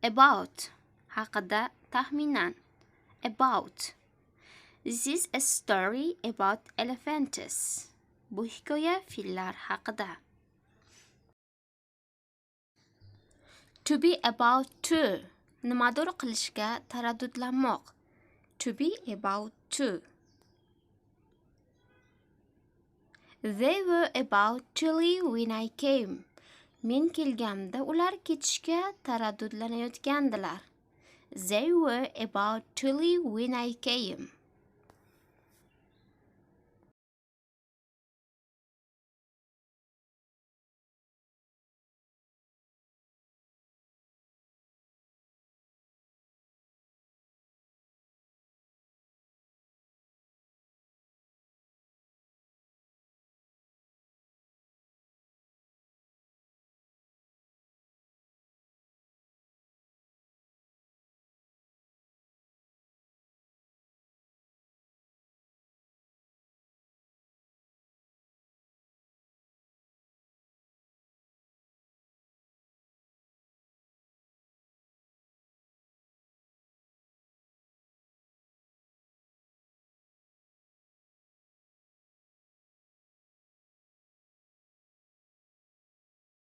About haqida taxminan. About. This is a story about elephants. Bu hikoya fillar haqida. To be about to. Nimadir qilishga taraddudlanmoq. To be about to. They were about to leave when I came. Men kelganimda ular ketishga taraddudlanayotgandilar. They were about to leave when I came.